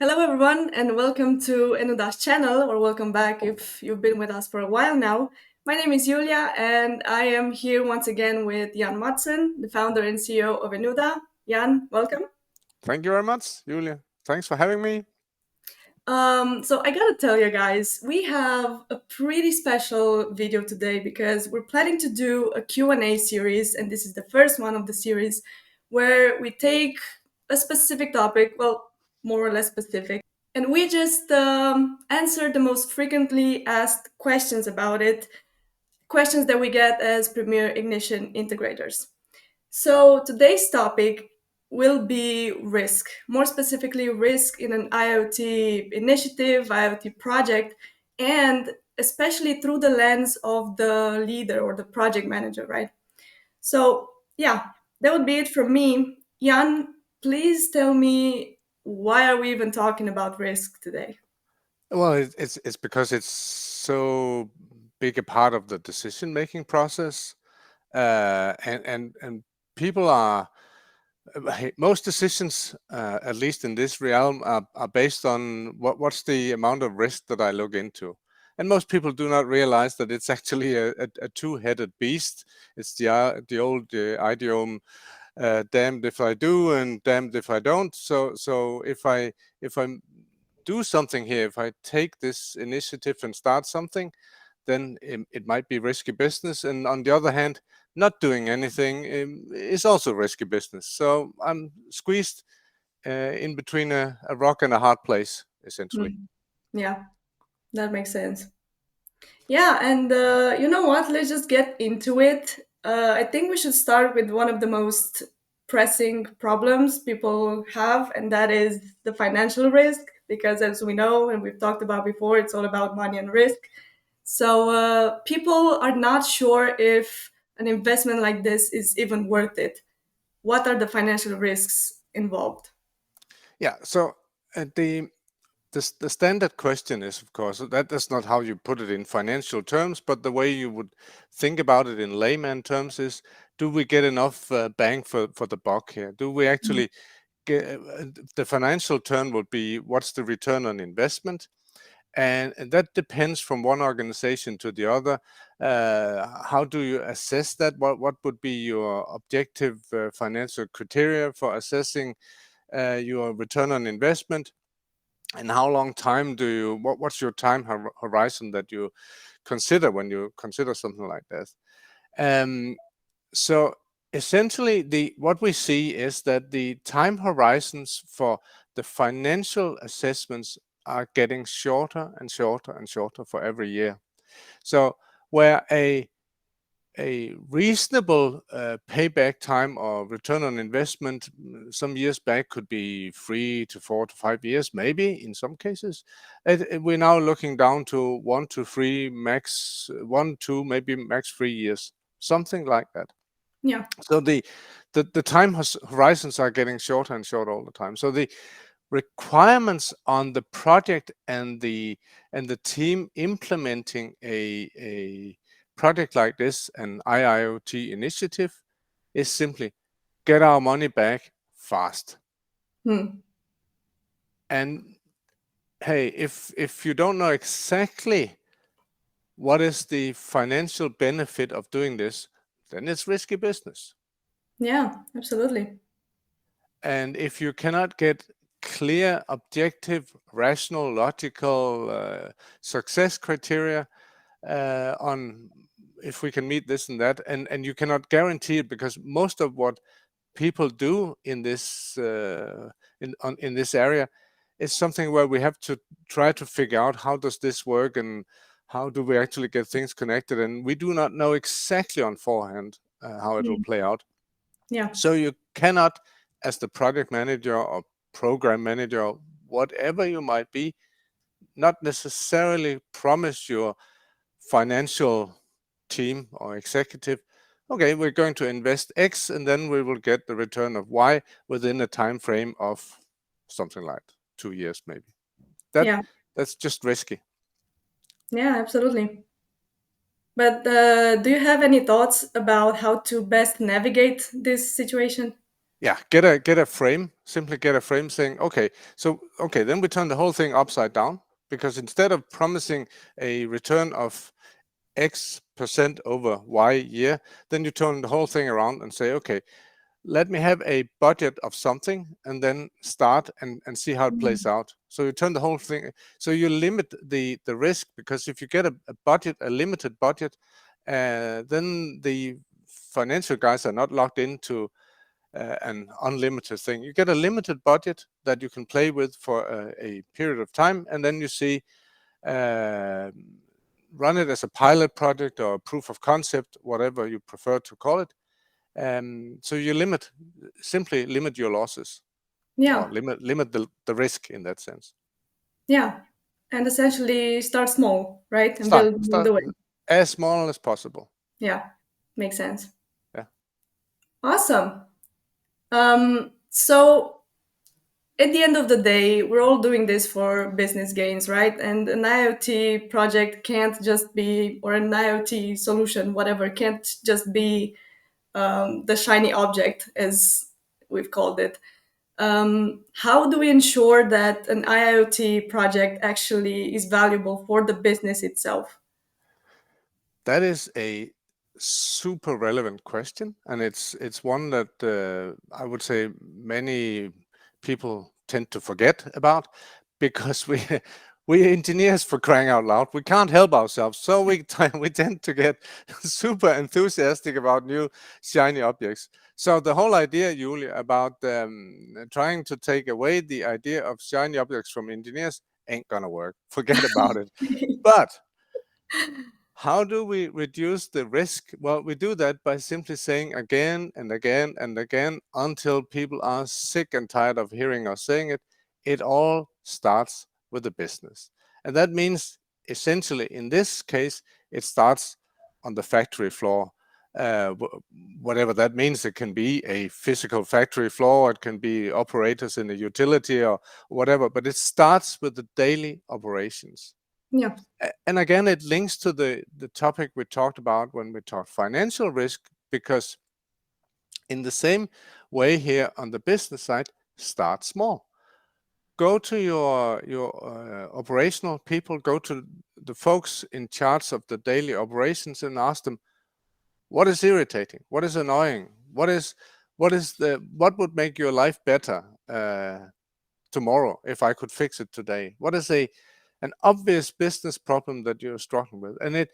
Hello, everyone, and welcome to Enuda's channel, or welcome back if you've been with us for a while now. My name is Julia, and I am here once again with Jan Madsen, the founder and CEO of Enuda. Jan, welcome. Thank you very much, Julia. Thanks for having me. So I gotta tell you guys, we have a pretty special video today because we're planning to do a Q&A series, and this is the first one of the series where we take a specific topic, well, more or less specific, and we just answer the most frequently asked questions about it, questions that we get as Premier Ignition integrators. So today's topic will be risk, more specifically, risk in an IoT initiative, IoT project, and especially through the lens of the leader or the project manager, right? So, yeah, that would be it from me. Jan, please tell me, why are we even talking about risk today? Well, it's because it's so big a part of the decision making process, and people are most decisions, at least in this realm, are based on what's the amount of risk that I look into. And most people do not realize that it's actually a two-headed beast. It's the old idiom, damned if I do and damned if I don't. So if I do something here, if I take this initiative and start something, then it might be risky business. And on the other hand, not doing anything is also risky business. So I'm squeezed in between a rock and a hard place, essentially. Hmm. Yeah, that makes sense. Yeah, and you know what? Let's just get into it. I think we should start with one of the most pressing problems people have, and that is the financial risk. Because as we know, and we've talked about before, it's all about money and risk. So people are not sure if an investment like this is even worth it. What are the financial risks involved? Yeah. So the standard question is, of course, that is not how you put it in financial terms, but the way you would think about it in layman terms is, do we get enough bang for the buck here? Do we Mm. actually get the financial term would be, what's the return on investment? And that depends from one organization to the other. How do you assess that? What would be your objective financial criteria for assessing your return on investment? And how long time do you, what's your time horizon that you consider when you consider something like that? So essentially, the what we see is that the time horizons for the financial assessments are getting shorter and shorter and shorter for every year. So where a reasonable payback time or return on investment some years back could be 3 to 4 to 5 years, maybe in some cases. We're now looking down to 1 to 3, max 1 to maybe max 3 years, something like that. Yeah. So the time horizons are getting shorter and shorter all the time. So the requirements on the project and the team implementing a project like this, an IIoT initiative, is simply get our money back fast. Hmm. And hey, if you don't know exactly what is the financial benefit of doing this, then it's risky business. Yeah, absolutely. And if you cannot get clear, objective, rational, logical success criteria on if we can meet this and that, and you cannot guarantee it, because most of what people do in this in this area is something where we have to try to figure out, how does this work and how do we actually get things connected, and we do not know exactly on forehand how it will Hmm. play out. Yeah. So you cannot, as the project manager or program manager, or whatever you might be, not necessarily promise your financial team or executive, okay, we're going to invest X and then we will get the return of Y within a time frame of something like 2 years, maybe. That Yeah. that's just risky. Yeah, absolutely. But do you have any thoughts about how to best navigate this situation? Yeah, get a frame. Simply get a frame saying, okay, so okay, then we turn the whole thing upside down, because instead of promising a return of X percent over Y year, then you turn the whole thing around and say, okay, let me have a budget of something and then start and see how it plays Mm. out. So you turn the whole thing, so you limit the risk, because if you get a budget, a limited budget, then the financial guys are not locked into an unlimited thing. You get a limited budget that you can play with for a period of time, and then you see, uh, run it as a pilot project or a proof of concept, whatever you prefer to call it. So you simply limit your losses, or Yeah, limit the risk in that sense. yeah. And essentially start small, right? And Start build start the way. as small as possible. Yeah, makes sense. Yeah. Awesome. So at the end of the day, we're all doing this for business gains, right? And an IoT project can't just be, or an IoT solution, whatever, can't just be the shiny object, as we've called it. How do we ensure that an IoT project actually is valuable for the business itself? That is a super relevant question, and it's one that I would say many people tend to forget about, because we engineers, for crying out loud, we can't help ourselves, so we tend to get super enthusiastic about new shiny objects. So the whole idea, Julia, about trying to take away the idea of shiny objects from engineers ain't gonna work. Forget about it. But how do we reduce the risk? Well, we do that by simply saying again and again and again, until people are sick and tired of hearing us saying it. It all starts with the business. And that means, essentially, in this case, it starts on the factory floor. Uh, Whatever that means, it can be a physical factory floor, it can be operators in a utility or whatever, but it starts with the daily operations. Yeah, And again, it links to the topic we talked about when we talked financial risk, because in the same way here on the business side, start small. Go to your operational people, go to the folks in charge of the daily operations, and ask them, what is irritating, what is annoying, what would make your life better tomorrow if I could fix it today? What is an obvious business problem that you're struggling with? And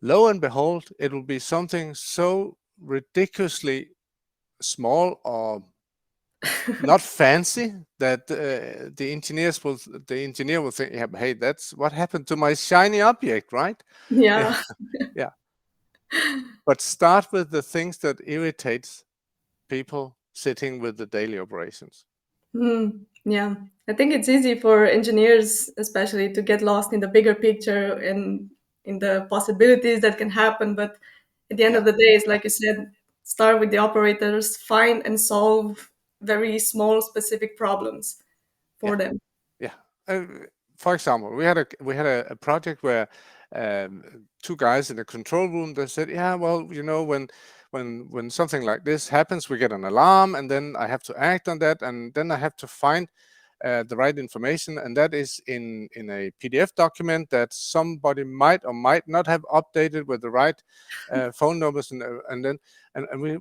lo and behold, it will be something so ridiculously small or not fancy that the engineer will think, yeah, hey, that's what happened to my shiny object, right? Yeah, yeah. yeah. But start with the things that irritates people sitting with the daily operations. Yeah, I think it's easy for engineers, especially, to get lost in the bigger picture and in the possibilities that can happen. But at the end of Yeah, the day, it's yeah, like you said, start with the operators, find and solve very small, specific problems yeah. for them. Yeah. Uh, for example, we had a project where two guys in the control room, they said, yeah, well, when something like this happens, we get an alarm, and then I have to act on that, and then I have to find the right information, and that is in a PDF document that somebody might or might not have updated with the right phone numbers, and then and we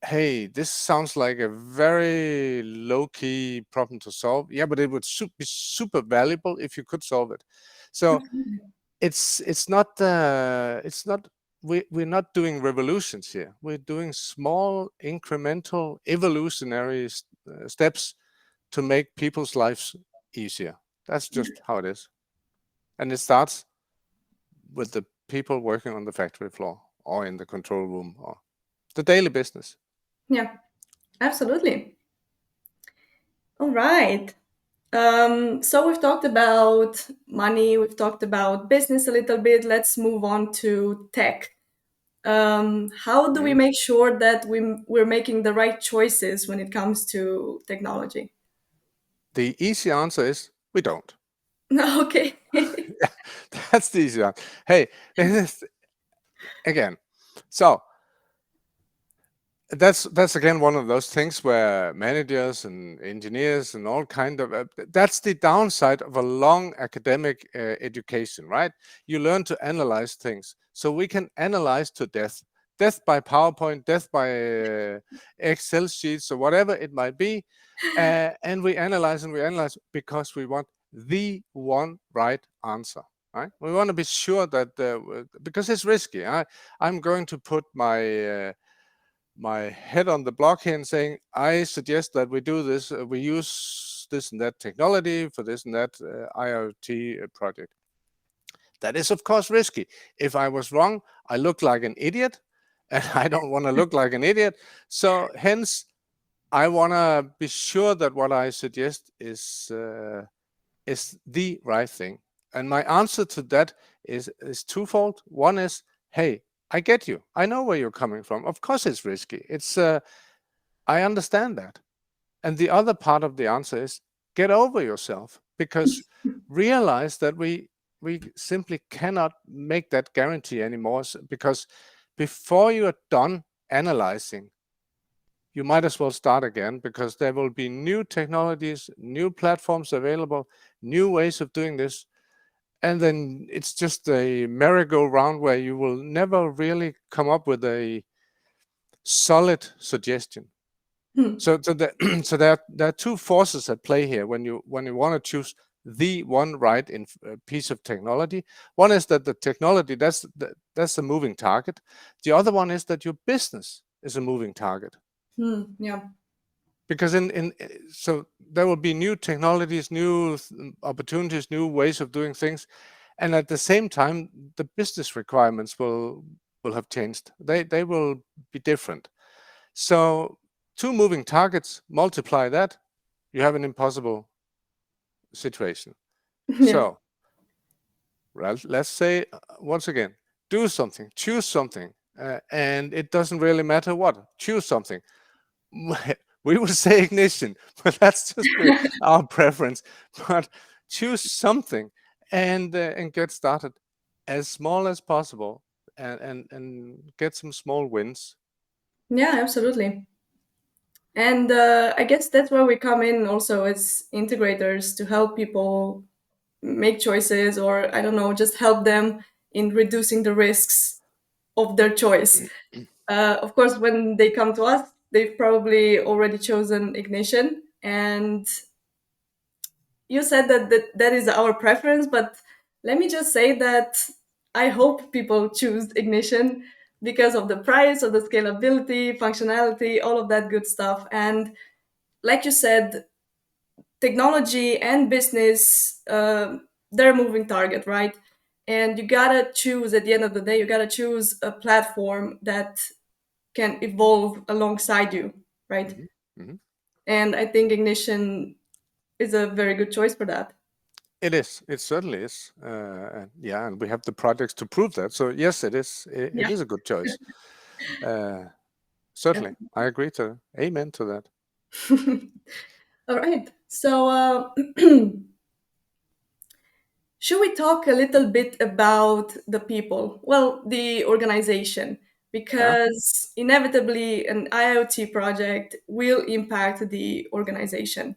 hey, this sounds like a very low-key problem to solve. Yeah, but it would be super valuable if you could solve it. So it's not we're not doing revolutions here. We're doing small, incremental, evolutionary steps to make people's lives easier. That's just how it is, and it starts with the people working on the factory floor or in the control room or the daily business. Yeah, absolutely. All right. So we've talked about money, we've talked about business a little bit. Let's move on to tech. How do we Mm. make sure that we're making the right choices when it comes to technology? The easy answer is we don't. Okay. Yeah, that's the easy answer. Hey, again, so that's again one of those things where managers and engineers and all kind of that's the downside of a long academic education, right? You learn to analyze things, so we can analyze to death by PowerPoint, death by Excel sheets or whatever it might be, and we analyze because we want the one right answer, right? We want to be sure that because it's risky. I'm going to put my head on the block here and saying, I suggest that we do this, we use this and that technology for this and that IoT project. That is, of course, risky. If I was wrong, I look like an idiot, and I don't want to look like an idiot. So, hence, I want to be sure that what I suggest is the right thing. And my answer to that is twofold. One is, hey, I get you. I know where you're coming from. Of course, it's risky. I understand that. And the other part of the answer is get over yourself, because realize that we simply cannot make that guarantee anymore, because before you are done analyzing, you might as well start again, because there will be new technologies, new platforms available, new ways of doing this. And then it's just a merry-go-round where you will never really come up with a solid suggestion. Hmm. So there are two forces at play here when you want to choose the one right piece of technology. One is that the technology, that's a moving target. The other one is that your business is a moving target, Hmm. Yeah. because so there will be new technologies, new opportunities, new ways of doing things, and at the same time the business requirements will have changed. They will be different. So two moving targets, multiply that, you have an impossible situation. Yeah. So let's say once again, do something, choose something, and it doesn't really matter what. Choose something. We would say ignition, but that's just our preference. But choose something and get started as small as possible, and get some small wins. Yeah, absolutely. And I guess that's where we come in also as integrators to help people make choices, or I don't know, just help them in reducing the risks of their choice. Of course, when they come to us, they've probably already chosen ignition. And you said that is our preference, but let me just say that I hope people choose ignition because of the price, of the scalability, functionality, all of that good stuff. And like you said, technology and business, they're a moving target, right? And you gotta choose, at the end of the day, you gotta choose a platform that can evolve alongside you, right? Mhm, mhm. And I think ignition is a very good choice for that. It is. It certainly is. Yeah, and we have the projects to prove that. So yes, it is. It Yeah. is a good choice. Uh, Certainly, I agree to. Amen to that. All right. So, should we talk a little bit about the people? Well, the organization, Yeah. because inevitably an IoT project will impact the organization.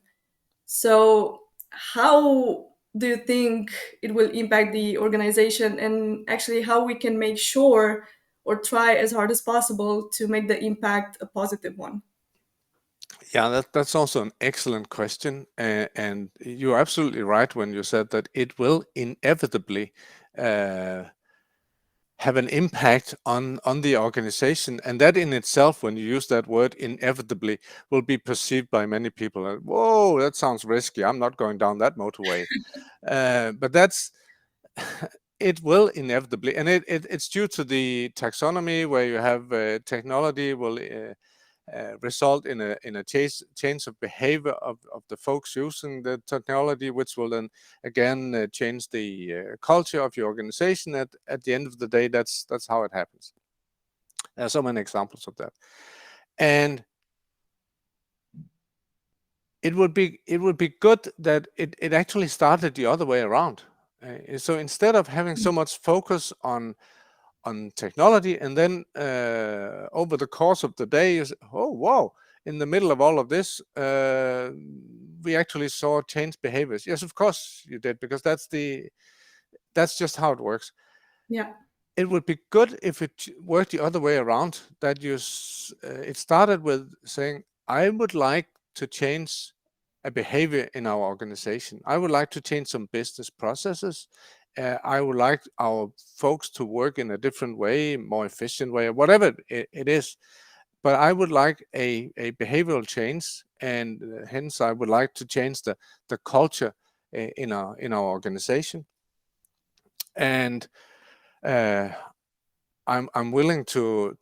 So, how do you think it will impact the organization, and actually how we can make sure or try as hard as possible to make the impact a positive one? Yeah, that's also an excellent question, and you're absolutely right when you said that it will inevitably uh, have an impact on the organization, and that in itself, when you use that word inevitably, will be perceived by many people as, whoa, that sounds risky. I'm not going down that motorway. But that's it will inevitably, and it's due to the taxonomy, where you have technology will result in a change of behavior of the folks using the technology, which will then again change the culture of your organization. At the end of the day, that's how it happens. There are so many examples of that, and it would be good that it actually started the other way around. So instead of having so much focus on technology, and then over the course of the day, you say, oh wow, in the middle of all of this, we actually saw changed behaviors. Yes, of course you did, because that's just how it works. Yeah. It would be good if it worked the other way around. That it started with saying, I would like to change a behavior in our organization. I would like to change some business processes. I would like our folks to work in a different way, more efficient way, whatever it is. But I would like a behavioral change, and hence I would like to change the culture in our organization. And uh, I'm willing to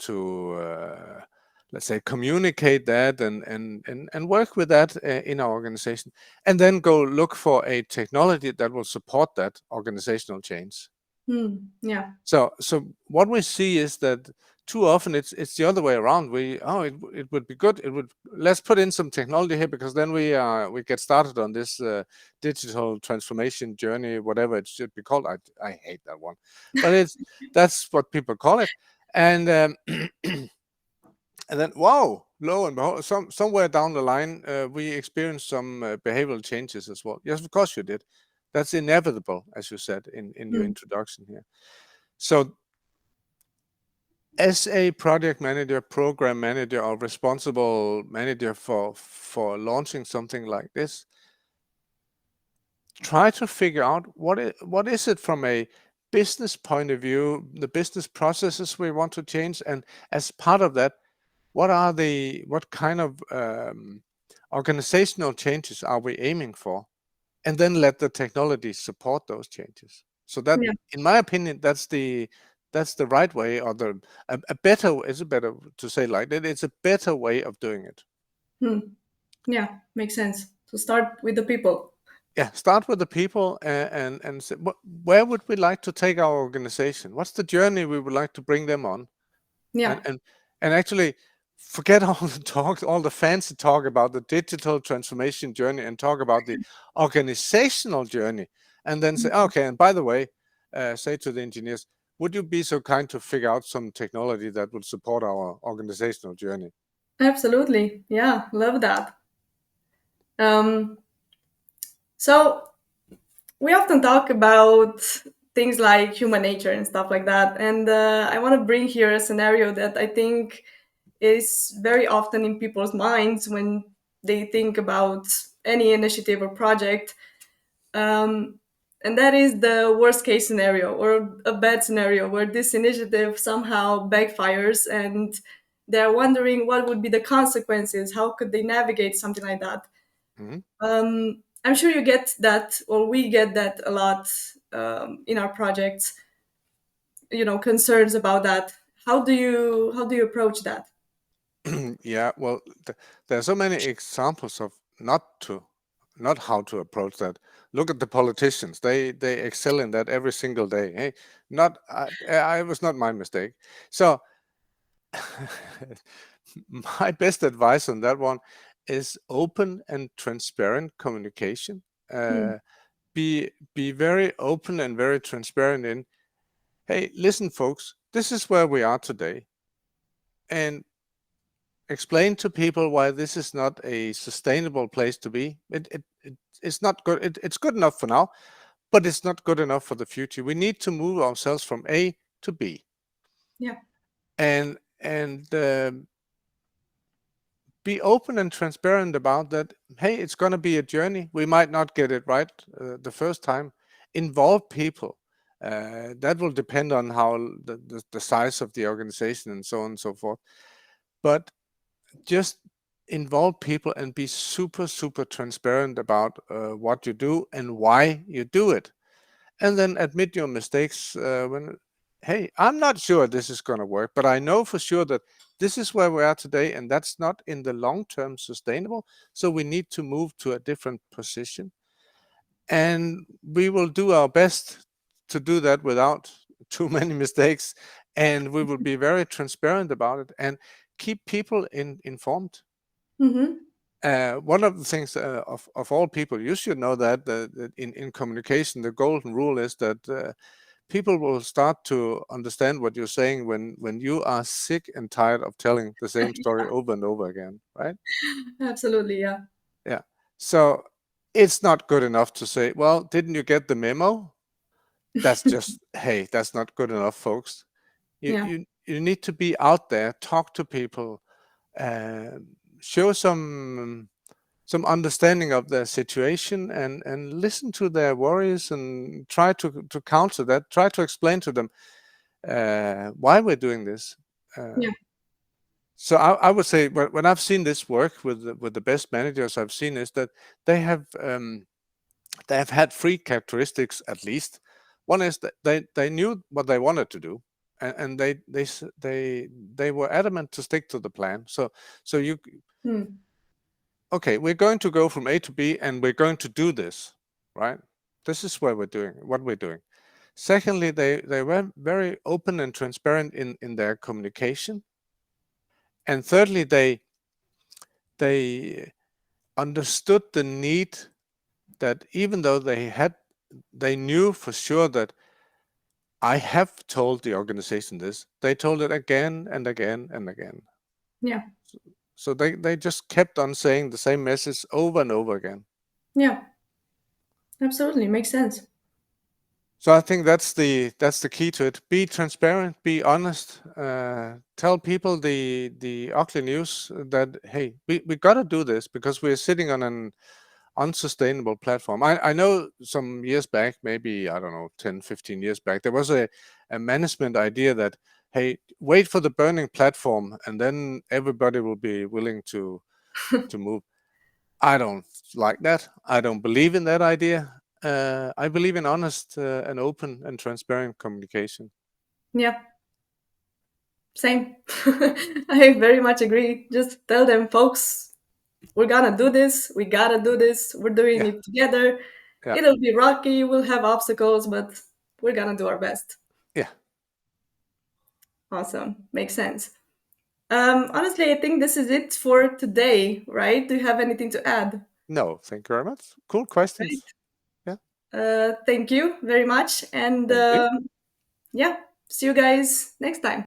let's say communicate that and work with that in our organization, and then go look for a technology that will support that organizational change. Yeah. So what we see is that too often it's the other way around. It would be good. Let's put in some technology here, because then we get started on this digital transformation journey, whatever it should be called. I hate that one, but that's what people call it. And and then, wow, lo and behold, somewhere down the line, we experienced some behavioral changes as well. Yes, of course you did. That's inevitable, as you said in your Mm. introduction here. So as a project manager, program manager, or responsible manager for launching something like this, try to figure out what is it from a business point of view, the business processes we want to change, and as part of that, what kind of organizational changes are we aiming for, and then let the technology support those changes. So that, Yeah. in my opinion, that's the right way, or a better, is it better to say like that? It's a better way of doing it. Hmm. Yeah. Makes sense. To start with the people. Yeah, start with the people, and say, where would we like to take our organization? What's the journey we would like to bring them on? and Yeah. and and actually forget all the talk, all the fancy talk about the digital transformation journey, and talk about the organizational journey, and then say, okay, and by the way, say to the engineers, would you be so kind to figure out some technology that would support our organizational journey? Absolutely. Yeah. Love that. Um, so we often talk about things like human nature and stuff like that. And I want to bring here a scenario that I think is very often in people's minds when they think about any initiative or project. Um, and that is the worst case scenario, or a bad scenario where this initiative somehow backfires and they're wondering what would be the consequences. How could they navigate something like that? Mhm. I'm sure you get that, or we get that a lot in our projects. Concerns about that. How do you approach that? Yeah, well, there are so many examples of not how to approach that. Look at the politicians; they excel in that every single day. Hey, not I was not my mistake. So my best advice on that one is open and transparent communication. Hmm. Uh, be very open and very transparent in, hey, listen, folks, this is where we are today, and explain to people why this is not a sustainable place to be. It's not good. It's good enough for now, but it's not good enough for the future. We need to move ourselves from A to B, Yeah. and be open and transparent about that. Hey, it's going to be a journey. We might not get it right the first time. Involve people. That will depend on how the size of the organization and so on and so forth. But just involve people and be super, super transparent about what you do and why you do it. And then admit your mistakes when, hey, I'm not sure this is going to work, but I know for sure that this is where we are today, and that's not in the long term sustainable. So we need to move to a different position. And we will do our best to do that without too many mistakes. And we will be very transparent about it and keep people informed. Mm-hmm. One of the things of all people, you should know that in communication, the golden rule is that people will start to understand what you're saying when you are sick and tired of telling the same story over and over again, right? Absolutely, yeah. Yeah. So it's not good enough to say, well, didn't you get the memo? That's just, hey, that's not good enough, folks. You Yeah, you you need to be out there, talk to people, uh, show some understanding of their situation, and listen to their worries, and try to counter that. Try to explain to them why we're doing this. Uh, yeah, so I would say when I've seen this work with the best managers I've seen is that they have um, they have had three characteristics at least. One is that they knew what they wanted to do, and they were adamant to stick to the plan. So you mm, okay, we're going to go from A to B, and we're going to do this, right? This is where we're doing what we're doing. Secondly, they were very open and transparent in their communication. And thirdly, they understood the need that even though they knew for sure that I have told the organization this, they told it again and again and again. yeah, So they just kept on saying the same message over and over again. yeah. Absolutely, makes sense. So I think that's the key to it. Be transparent, be honest. Tell people the ugly news that hey, we got to do this because we're sitting on an unsustainable platform. I know some years back, maybe I don't know, 10, 15 years back, there was a management idea that hey, wait for the burning platform and then everybody will be willing to move. I don't like that. I don't believe in that idea. I believe in honest and open and transparent communication. Yeah, same. I very much agree. Just tell them, folks, we're gonna do this. We gotta do this. We're doing Yeah, it together. yeah, It'll be rocky. We'll have obstacles, but we're gonna do our best. yeah. Awesome. Makes sense. Honestly, I think this is it for today, right? Do you have anything to add? No, thank you very much. Cool questions. Right. Yeah, Thank you very much. And thank you. yeah, see you guys next time.